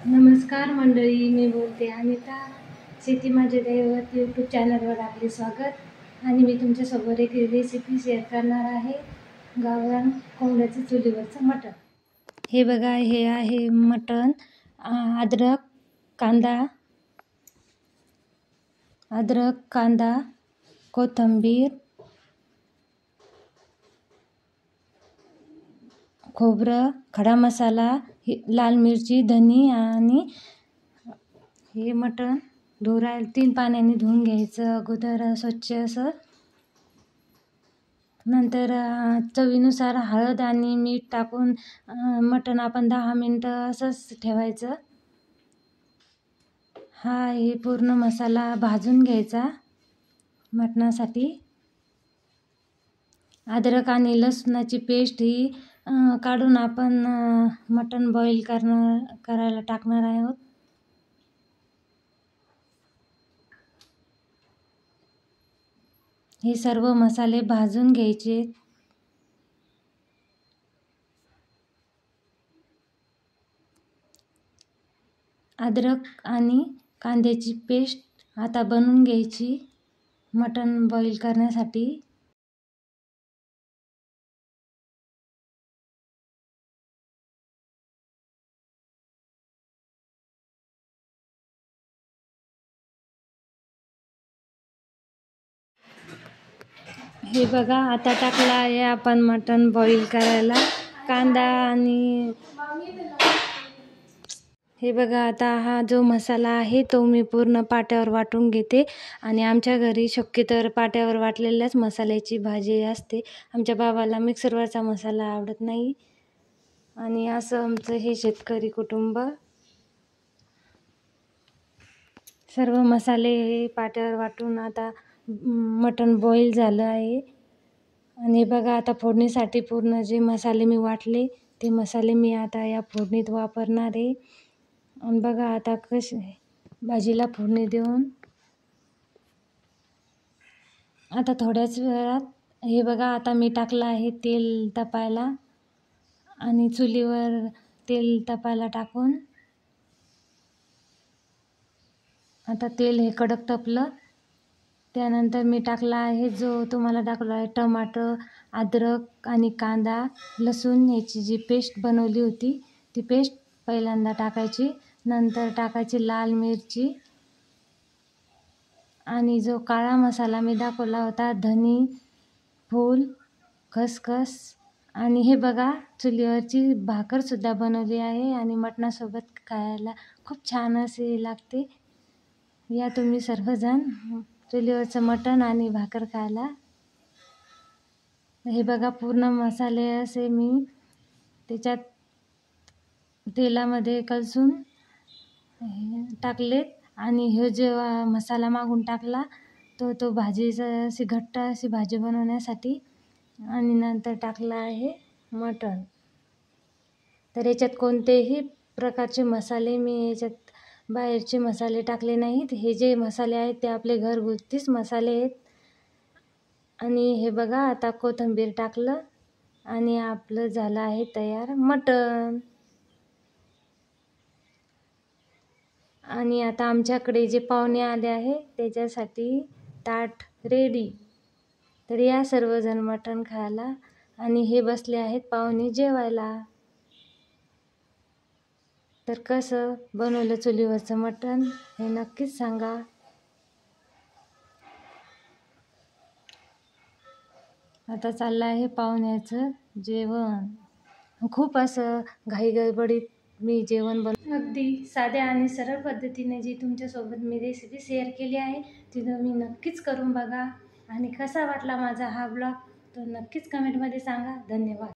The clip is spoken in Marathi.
नमस्कार मंडळी, मी बोलते अनिता. शेती माझे दैवत यूट्यूब चॅनलवर आपले स्वागत. आणि मी तुमच्यासोबत एक रेसिपी शेअर करणार आहे. गावरान कोंबड्याचं चुलीवरचं मटण. हे बघा, हे आहे मटण. अद्रक, कांदा, कोथिंबीर, खोबरं, खडा मसाला, लाल मिरची, धनी. आणि हे मटण 3 पाण्याने धुवून घ्यायचं अगोदर स्वच्छ असं. नंतर चवीनुसार हळद आणि मीठ टाकून मटण आपण 10 मिनटं असंच ठेवायचं. हे पूर्ण मसाला भाजून घ्यायचा मटणासाठी. अद्रक आणि लसणाची पेस्ट ही काढून आपण मटण बॉईल करायला टाकणार आहोत. हे सर्व मसाले भाजून घ्यायचे. अद्रक आणि कांद्याची पेस्ट आता बनवून घ्यायची मटण बॉईल करण्यासाठी. हे बघा, आता टाकला आहे आपण मटण बॉईल करायला कांदा. आणि हे बघा, आता हा जो मसाला आहे तो मी पूर्ण पाट्यावर वाटून घेते. आणि आमच्या घरी शक्यतो पाट्यावर वाटलेल्याच मसाल्याची भाजी असते. आमच्या बाबाला मिक्सरवरचा मसाला आवडत नाही. आणि असं आमचं हे शेतकरी कुटुंब. सर्व मसाले हे पाट्यावर वाटून आता मटण बॉईल झालं आहे. आणि बघा, आता फोडणीसाठी पूर्ण जे मसाले मी वाटले ते मसाले मी आता या फोडणीत वापरणार आहे. आणि बघा, आता भाजीला फोडणी देऊन आता थोड्याच वेळात हे बघा, आता मी टाकलं आहे तेल तापायला. आणि चुलीवर तेल तापायला टाकून आता तेल हे कडक तपलं. त्यानंतर मी टाकला आहे जो तुम्हाला दाखवला आहे टमाटर, अद्रक आणि कांदा, लसूण याची जी पेस्ट बनवली होती ती पेस्ट पहिल्यांदा टाकायची. नंतर टाकायची लाल मिरची. आणि जो काळा मसाला मी दाखवला होता, धनी, फूल, खसखस. आणि हे बघा, चुलीवरची भाकरसुद्धा बनवली आहे आणि मटणासोबत खायला खूप छान असे लागते. या तुम्ही सर्वजण चुलीवरचं मटण आणि भाकर खायला. हे बघा, पूर्ण मसाले असे मी त्याच्यात तेलामध्ये कलसून टाकलेत. आणि हे जेव्हा मसाला मागून टाकला तो भाजीचं अशी घट्ट अशी भाजी बनवण्यासाठी. आणि नंतर टाकला आहे मटण. तर याच्यात कोणतेही प्रकारचे मसाले मी याच्यात बाहेरचे मसाले टाकले नाहीत. हे जे मसाले आहेत ते आपले घरगुतीच मसाले आहेत. आणि हे बघा, आता कोथिंबीर टाकलं आणि आपलं झालं आहे तयार मटण. आणि आता आमच्याकडे जे पाहुणे आले आहे त्याच्यासाठी ताट रेडी. तर या सर्वजण मटण खायला. आणि हे बसले आहेत पाहुणे जेवायला. तर कसं बनवलं चुलीवरचं मटण हे नक्कीच सांगा. आता चाललं आहे पाहुण्याचं जेवण. खूप असं घाईगडबडीत मी जेवण अगदी साध्या आणि सरळ पद्धतीने जी तुमच्यासोबत मी रेसिपी शेअर केली आहे ती तुम्ही नक्कीच करून बघा. आणि कसा वाटला माझा हा ब्लॉग तो नक्कीच कमेंटमध्ये सांगा. धन्यवाद.